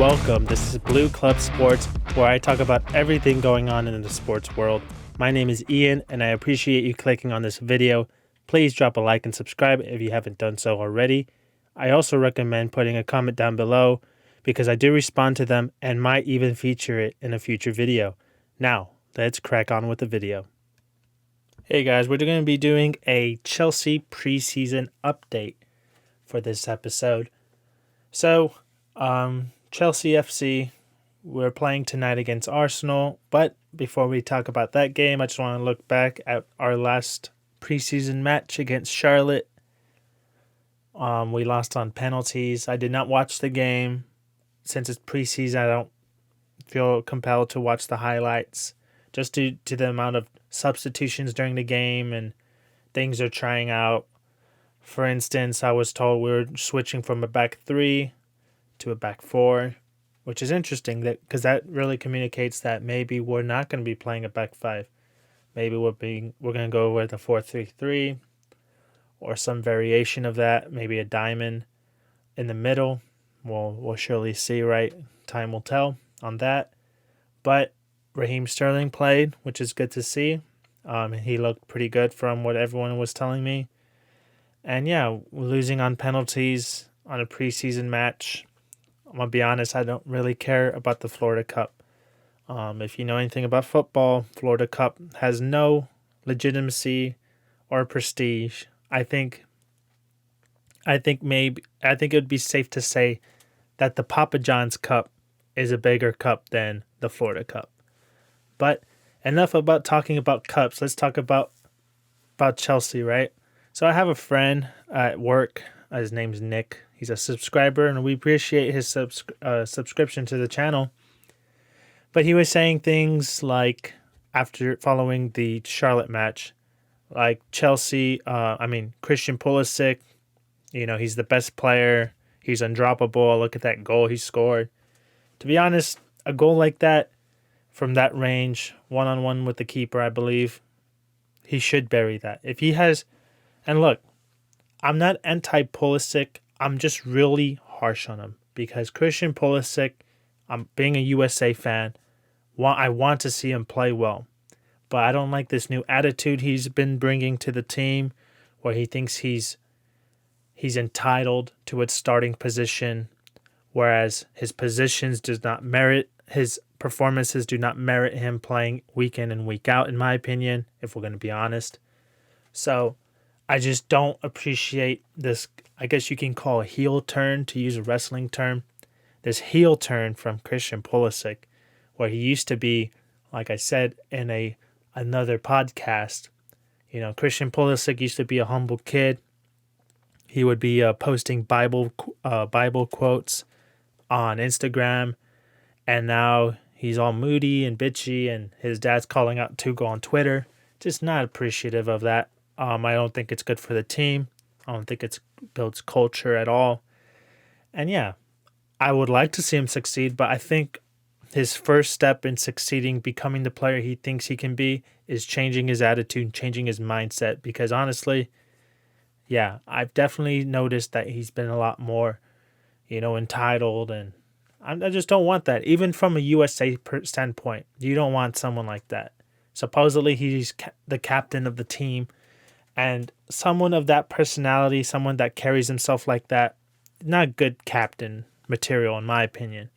welcome. This is Blue Club Sports, where I talk about everything going on in the sports world. My name is Ian, and I appreciate you clicking on this video. Please drop a like and subscribe if you haven't done so already. I also recommend putting a comment down below because I do respond to them and might even feature it in a future video. Now, let's crack on with the video. Hey guys, we're going to be doing a Chelsea preseason update for this episode. So, Chelsea FC, we're playing tonight against Arsenal, but before we talk about that game, I just want to look back at our last preseason match against Charlotte. We lost on penalties. I did not watch the game. Since it's preseason, I don't feel compelled to watch the highlights, just due to the amount of substitutions during the game and things they're trying out. For instance, I was told we were switching from a back three to a back four, which is interesting because that really communicates that maybe we're not going to be playing a back five. Maybe we're going to go with a 4-3-3 or some variation of that. Maybe a diamond in the middle. We'll surely see, right? Time will tell on that. But Raheem Sterling played, which is good to see. He looked pretty good from what everyone was telling me. And yeah, losing on penalties on a preseason match. I'm going to be honest, I don't really care about the Florida Cup. If you know anything about football, Florida Cup has no legitimacy or prestige. I think it would be safe to say that the Papa John's Cup is a bigger cup than the Florida Cup. But enough about talking about cups. Let's talk about Chelsea, right? So I have a friend at work. His name's Nick. He's a subscriber, and we appreciate his subscription to the channel. But he was saying things like, after following the Charlotte match, like Christian Pulisic, he's the best player. He's undroppable. Look at that goal he scored. To be honest, a goal like that, from that range, one-on-one with the keeper, I believe, he should bury that. If he has, and look, I'm not anti-Pulisic. I'm just really harsh on him because Christian Pulisic, I'm being a USA fan, I want to see him play well. But I don't like this new attitude he's been bringing to the team where he thinks he's entitled to its starting position, whereas his performances do not merit him playing week in and week out, in my opinion, if we're going to be honest. So I just don't appreciate this, I guess you can call a heel turn, to use a wrestling term, this heel turn from Christian Pulisic, where he used to be, like I said in another podcast, Christian Pulisic used to be a humble kid. He would be posting Bible quotes on Instagram, and now he's all moody and bitchy, and his dad's calling out Tuchel on Twitter. Just not appreciative of that. I don't think it's good for the team. I don't think it builds culture at all. And yeah, I would like to see him succeed, but I think his first step in succeeding, becoming the player he thinks he can be, is changing his attitude, changing his mindset. Because honestly, yeah, I've definitely noticed that he's been a lot more, entitled, and I just don't want that. Even from a USA standpoint, you don't want someone like that. Supposedly, he's the captain of the team, and someone of that personality, someone that carries himself like that, not good captain material, in my opinion.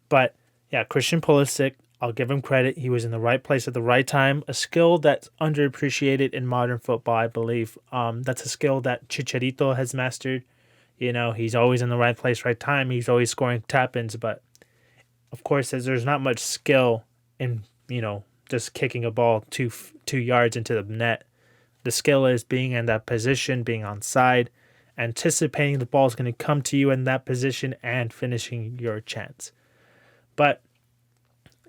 But yeah, Christian Pulisic, I'll give him credit. He was in the right place at the right time. A skill that's underappreciated in modern football, I believe. That's a skill that Chicharito has mastered. He's always in the right place, right time. He's always scoring tap-ins. But, of course, there's not much skill in, just kicking a ball two yards into the net. The skill is being in that position, being onside, anticipating the ball is going to come to you in that position, and finishing your chance. But,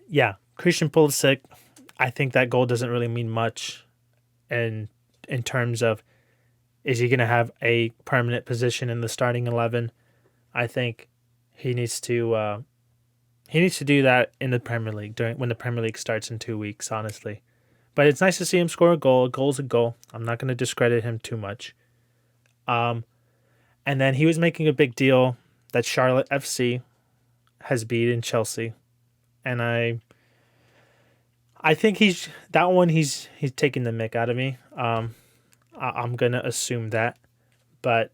yeah, Christian Pulisic, I think that goal doesn't really mean much in terms of, is he going to have a permanent position in the starting 11? I think he needs to do that in the Premier League when the Premier League starts in 2 weeks, honestly. But it's nice to see him score a goal. A goal's a goal. I'm not going to discredit him too much. And then he was making a big deal that Charlotte FC has beaten Chelsea, and I think he's taking the mick out of me. I'm gonna assume that, but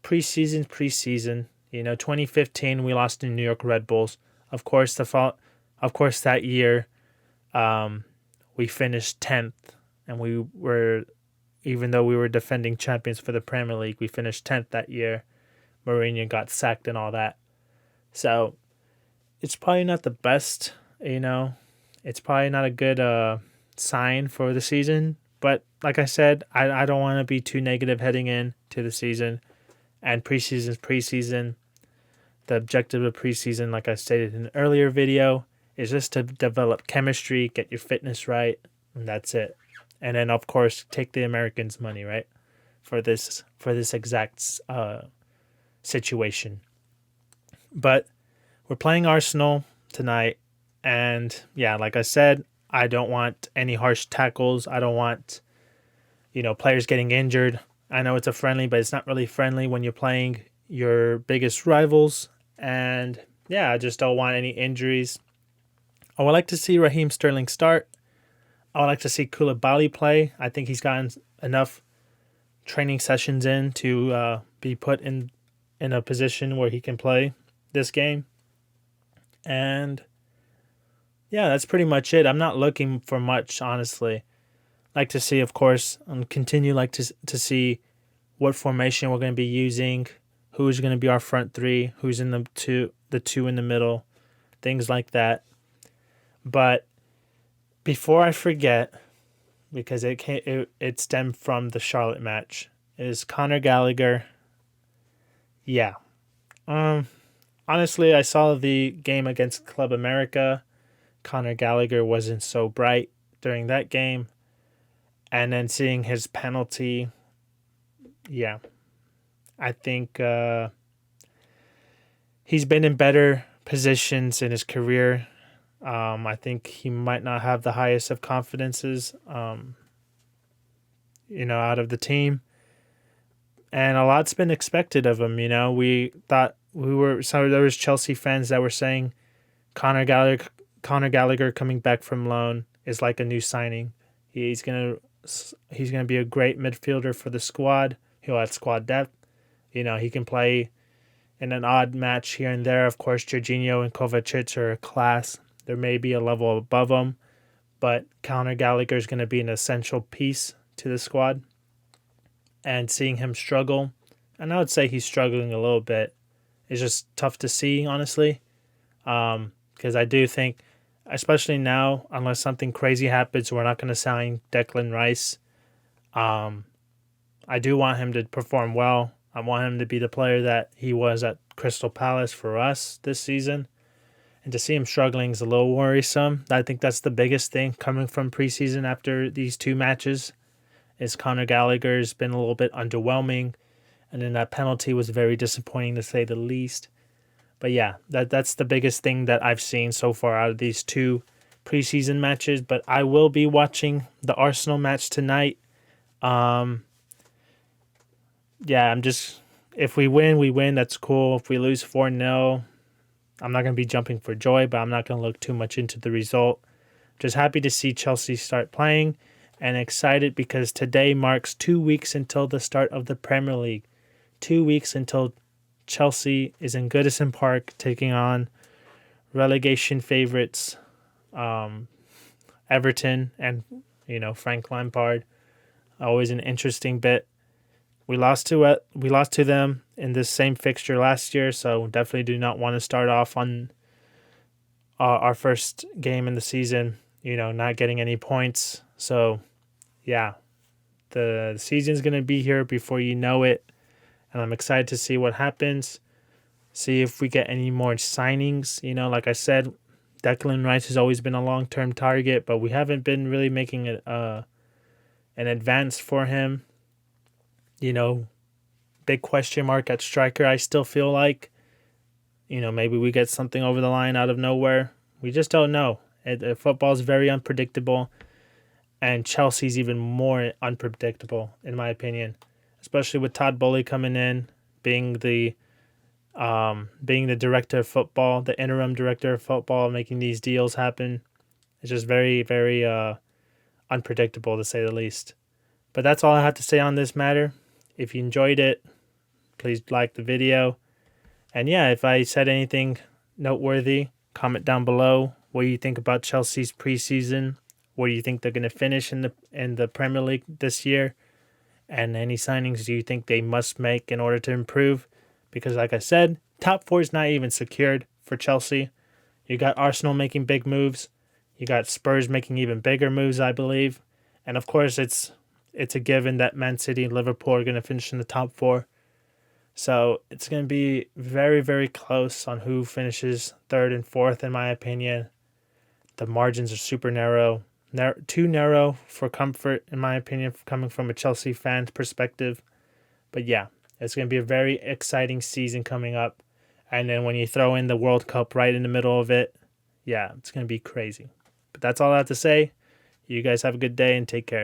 preseason. 2015 we lost to New York Red Bulls. Of course, that year, we finished 10th, and we were, even though we were defending champions for the Premier League, we finished 10th that year. Mourinho got sacked and all that. So it's probably not the best, It's probably not a good sign for the season. But like I said, I don't want to be too negative heading into the season. And preseason's preseason. The objective of preseason, like I stated in an earlier video, is just to develop chemistry, get your fitness right, and that's it. And then, of course, take the Americans' money, right, for this exact situation. But we're playing Arsenal tonight, and yeah, like I said, I don't want any harsh tackles. I don't want, players getting injured. I know it's a friendly, but it's not really friendly when you're playing your biggest rivals. And yeah, I just don't want any injuries. I would like to see Raheem Sterling start. I would like to see Koulibaly play. I think he's gotten enough training sessions in to be put in a position where he can play this game. And yeah, that's pretty much it. I'm not looking for much, honestly. Like to see, of course, continue to see what formation we're going to be using, who's going to be our front three, who's in the two in the middle, things like that. But before I forget, because it stemmed from the Charlotte match, is Conor Gallagher. Yeah. Honestly, I saw the game against Club America. Conor Gallagher wasn't so bright during that game. And then seeing his penalty, yeah. I think he's been in better positions in his career. I think he might not have the highest of confidences, out of the team. And a lot's been expected of him. We thought there was Chelsea fans that were saying Conor Gallagher coming back from loan is like a new signing. He's gonna be a great midfielder for the squad. He'll add squad depth. He can play in an odd match here and there. Of course, Jorginho and Kovacic are a class. There may be a level above them, but Conor Gallagher is going to be an essential piece to the squad. And seeing him struggle, and I would say he's struggling a little bit, is just tough to see, honestly. Because I do think, especially now, unless something crazy happens, we're not going to sign Declan Rice. I do want him to perform well. I want him to be the player that he was at Crystal Palace for us this season. And to see him struggling is a little worrisome. I think that's the biggest thing coming from preseason after these two matches, is Conor Gallagher's been a little bit underwhelming. And then that penalty was very disappointing, to say the least. But yeah, that's the biggest thing that I've seen so far out of these two preseason matches. But I will be watching the Arsenal match tonight. Yeah, if we win, we win. That's cool. If we lose 4-0, I'm not going to be jumping for joy, but I'm not going to look too much into the result. Just happy to see Chelsea start playing and excited because today marks 2 weeks until the start of the Premier League. 2 weeks until Chelsea is in Goodison Park taking on relegation favorites Everton and, Frank Lampard. Always an interesting bit. We lost to them in this same fixture last year, so definitely do not want to start off on our first game in the season, not getting any points. So, yeah, the season's going to be here before you know it, and I'm excited to see what happens, see if we get any more signings. Like I said, Declan Rice has always been a long-term target, but we haven't been really making an advance for him. Big question mark at striker, I still feel like. Maybe we get something over the line out of nowhere. We just don't know. Football is very unpredictable, and Chelsea's even more unpredictable, in my opinion, especially with Todd Bowley coming in, being the Being the director of football, the interim director of football, making these deals happen. It's just very, very unpredictable to say the least. But that's all I have to say on this matter. If you enjoyed it, please like the video. And yeah, if I said anything noteworthy, comment down below. What do you think about Chelsea's preseason? Where do you think they're going to finish in the Premier League this year? And any signings do you think they must make in order to improve? Because like I said, top 4 is not even secured for Chelsea. You got Arsenal making big moves. You got Spurs making even bigger moves, I believe. And of course, it's a given that Man City and Liverpool are going to finish in the top 4. So it's going to be very, very close on who finishes 3rd and 4th, in my opinion. The margins are super narrow. Too narrow for comfort, in my opinion, coming from a Chelsea fan's perspective. But yeah, it's going to be a very exciting season coming up. And then when you throw in the World Cup right in the middle of it, yeah, it's going to be crazy. But that's all I have to say. You guys have a good day and take care.